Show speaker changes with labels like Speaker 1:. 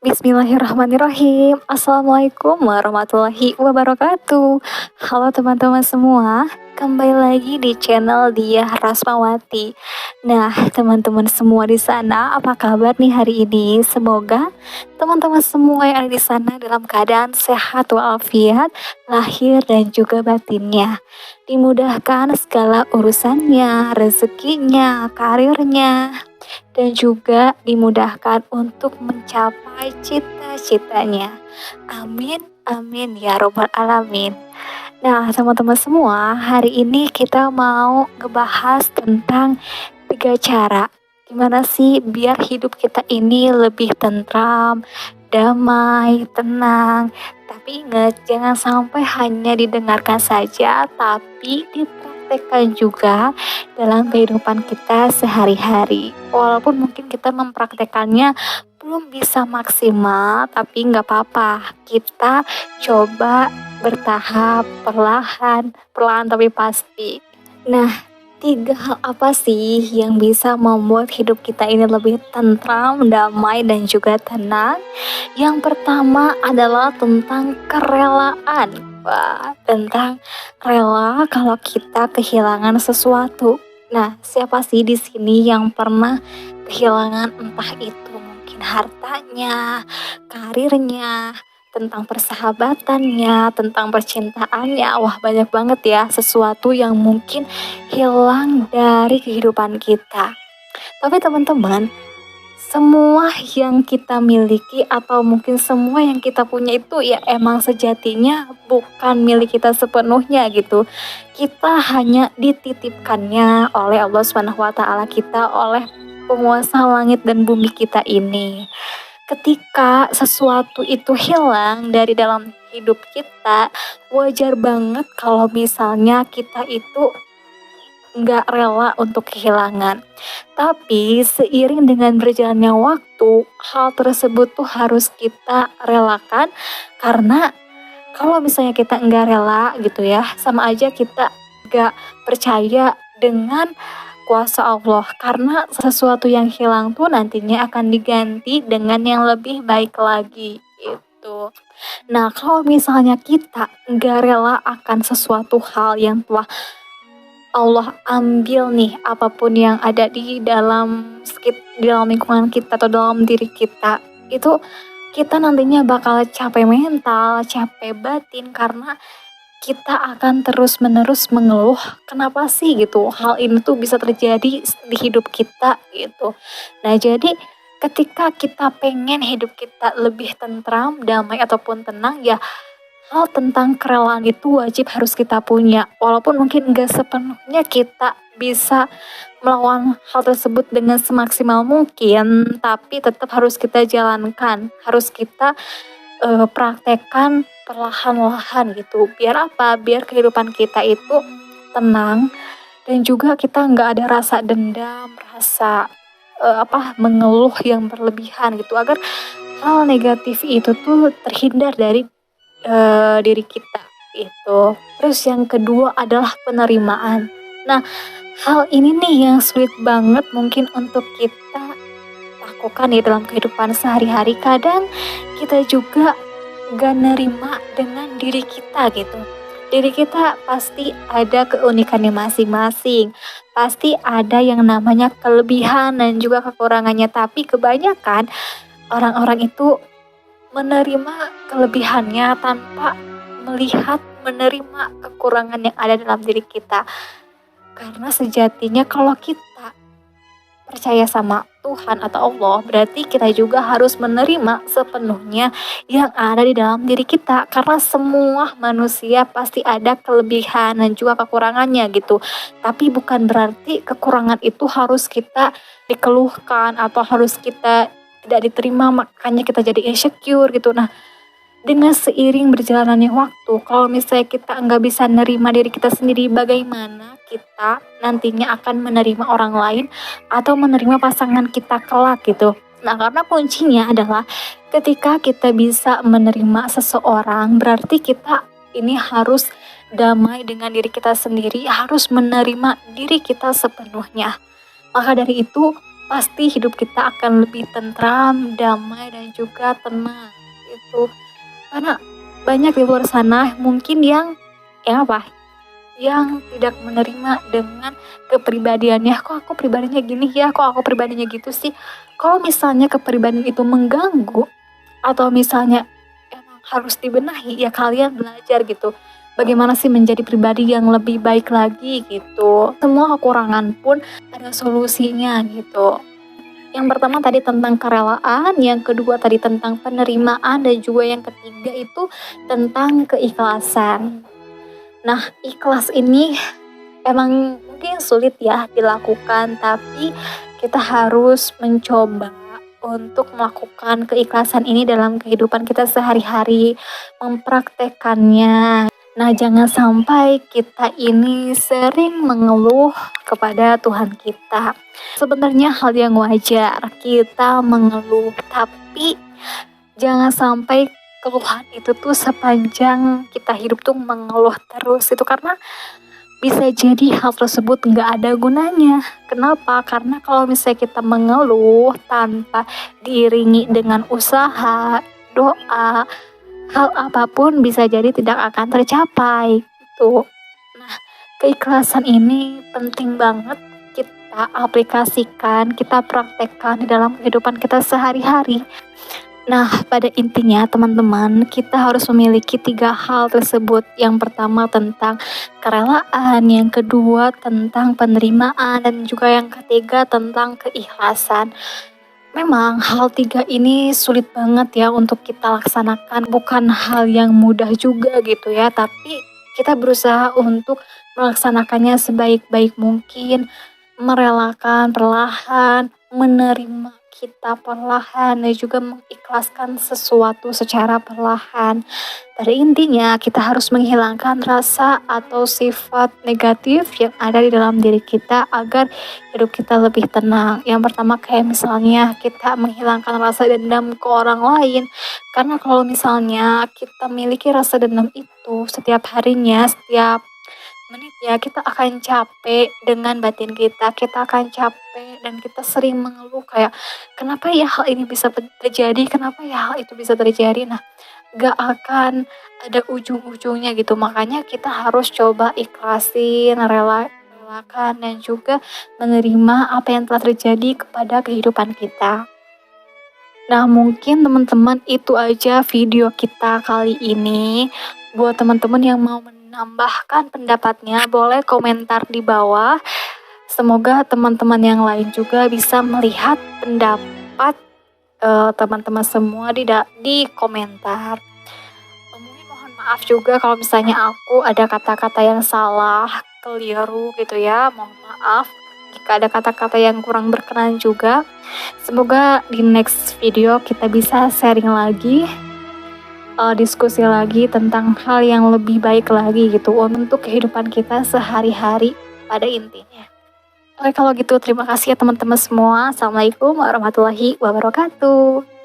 Speaker 1: Bismillahirrahmanirrahim. Assalamualaikum warahmatullahi wabarakatuh. Halo teman-teman semua, kembali lagi di channel Diah Rasmawati. Nah, teman-teman semua di sana, apa kabar nih hari ini? Semoga teman-teman semua yang ada di sana dalam keadaan sehat walafiat, lahir dan juga batinnya. Dimudahkan segala urusannya, rezekinya, karirnya, dan juga dimudahkan untuk mencapai cita-citanya. Amin, amin ya robbal alamin. Nah, teman-teman semua, hari ini kita mau ngebahas tentang 3 cara gimana sih biar hidup kita ini lebih tentram, damai, tenang. Tapi ingat, jangan sampai hanya didengarkan saja, tapi dipraktekkan juga dalam kehidupan kita sehari-hari. Walaupun mungkin kita mempraktekannya belum bisa maksimal, tapi nggak apa-apa. Kita coba bertahap, perlahan tapi pasti. Nah, 3 hal apa sih yang bisa membuat hidup kita ini lebih tentram, damai, dan juga tenang? Yang pertama adalah tentang kerelaan. Wah, tentang rela kalau kita kehilangan sesuatu. Nah, siapa sih di sini yang pernah kehilangan entah itu mungkin hartanya, karirnya, tentang persahabatannya, tentang percintaannya? Wah, banyak banget ya sesuatu yang mungkin hilang dari kehidupan kita. Tapi teman-teman, semua yang kita miliki atau mungkin semua yang kita punya itu ya emang sejatinya bukan milik kita sepenuhnya gitu. Kita hanya dititipkannya oleh Allah Subhanahu wa taala kita, oleh penguasa langit dan bumi kita ini. Ketika sesuatu itu hilang dari dalam hidup kita, wajar banget kalau misalnya kita itu nggak rela untuk kehilangan. Tapi seiring dengan berjalannya waktu, hal tersebut tuh harus kita relakan, karena kalau misalnya kita nggak rela gitu ya, sama aja kita nggak percaya dengan kuasa Allah, karena sesuatu yang hilang tuh nantinya akan diganti dengan yang lebih baik lagi gitu. Nah, kalau misalnya kita nggak rela akan sesuatu hal yang telah Allah ambil nih, apapun yang ada di dalam lingkungan kita atau dalam diri kita, itu kita nantinya bakal capek mental, capek batin, karena kita akan terus-menerus mengeluh kenapa sih gitu hal ini tuh bisa terjadi di hidup kita gitu. Nah, jadi ketika kita pengen hidup kita lebih tentram, damai ataupun tenang, ya hal tentang kerelaan itu wajib harus kita punya. Walaupun mungkin nggak sepenuhnya kita bisa melawan hal tersebut dengan semaksimal mungkin, tapi tetap harus kita jalankan, harus kita praktekkan perlahan-lahan gitu. Biar apa? Biar kehidupan kita itu tenang, dan juga kita nggak ada rasa dendam, rasa mengeluh yang berlebihan gitu, agar hal negatif itu tuh terhindar dari diri kita gitu. Terus yang kedua adalah penerimaan. Nah, hal ini nih yang sulit banget mungkin untuk kita lakukan ya dalam kehidupan sehari-hari. Kadang kita juga gak nerima dengan diri kita gitu. Diri kita pasti ada keunikannya masing-masing, pasti ada yang namanya kelebihan dan juga kekurangannya. Tapi kebanyakan orang-orang itu menerima kelebihannya tanpa melihat, menerima kekurangan yang ada dalam diri kita. Karena sejatinya kalau kita percaya sama Tuhan atau Allah, berarti kita juga harus menerima sepenuhnya yang ada di dalam diri kita. Karena semua manusia pasti ada kelebihan dan juga kekurangannya gitu. Tapi bukan berarti kekurangan itu harus kita dikeluhkan atau harus kita tidak diterima, makanya kita jadi insecure gitu. Nah, dengan seiring berjalannya waktu, kalau misalnya kita nggak bisa nerima diri kita sendiri, bagaimana kita nantinya akan menerima orang lain atau menerima pasangan kita kelak gitu. Nah, karena kuncinya adalah ketika kita bisa menerima seseorang, berarti kita ini harus damai dengan diri kita sendiri, harus menerima diri kita sepenuhnya. Maka dari itu, pasti hidup kita akan lebih tentram, damai, dan juga tenang gitu. Karena banyak di luar sana mungkin yang apa? Yang tidak menerima dengan kepribadiannya. Kok aku pribadinya gini ya? Kok aku pribadinya gitu sih? Kalau misalnya kepribadian itu mengganggu atau misalnya emang harus dibenahi, ya kalian belajar gitu. Bagaimana sih menjadi pribadi yang lebih baik lagi gitu. Semua kekurangan pun ada solusinya gitu. Yang pertama tadi tentang kerelaan, yang kedua tadi tentang penerimaan, dan juga yang ketiga itu tentang keikhlasan. Nah, ikhlas ini emang mungkin sulit ya dilakukan, tapi kita harus mencoba untuk melakukan keikhlasan ini dalam kehidupan kita sehari-hari, mempraktekannya. Nah, jangan sampai kita ini sering mengeluh kepada Tuhan kita. Sebenarnya hal yang wajar kita mengeluh, tapi jangan sampai keluhan itu tuh sepanjang kita hidup tuh mengeluh terus itu, karena bisa jadi hal tersebut nggak ada gunanya. Kenapa? Karena kalau misalnya kita mengeluh tanpa diiringi dengan usaha, doa, hal apapun bisa jadi tidak akan tercapai gitu. Nah, keikhlasan ini penting banget kita aplikasikan, kita praktekkan di dalam kehidupan kita sehari-hari. Nah, pada intinya teman-teman, kita harus memiliki 3 hal tersebut. Yang pertama tentang kerelaan, yang kedua tentang penerimaan, dan juga yang ketiga tentang keikhlasan. Memang hal 3 ini sulit banget ya untuk kita laksanakan, bukan hal yang mudah juga gitu ya, tapi kita berusaha untuk melaksanakannya sebaik-baik mungkin, merelakan perlahan, menerima kita perlahan, dan juga mengikhlaskan sesuatu secara perlahan. Pada intinya kita harus menghilangkan rasa atau sifat negatif yang ada di dalam diri kita agar hidup kita lebih tenang. Yang pertama kayak misalnya kita menghilangkan rasa dendam ke orang lain. Karena kalau misalnya kita miliki rasa dendam itu setiap harinya, setiap menit ya, kita akan capek dengan batin kita akan capek dan kita sering mengeluh kayak kenapa ya hal ini bisa terjadi, kenapa ya hal itu bisa terjadi. Nah, gak akan ada ujung-ujungnya gitu. Makanya kita harus coba ikhlasin, relakan, dan juga menerima apa yang telah terjadi kepada kehidupan kita. Nah, mungkin teman-teman itu aja video kita kali ini. Buat teman-teman yang mau menambahkan pendapatnya, boleh komentar di bawah. Semoga teman-teman yang lain juga bisa melihat pendapat teman-teman semua di komentar. Mungkin mohon maaf juga kalau misalnya aku ada kata-kata yang salah, keliru gitu ya. Mohon maaf jika ada kata-kata yang kurang berkenan juga. Semoga di next video kita bisa sharing lagi, diskusi lagi tentang hal yang lebih baik lagi gitu untuk kehidupan kita sehari-hari pada intinya. Oke, kalau gitu terima kasih ya teman-teman semua. Assalamualaikum warahmatullahi wabarakatuh.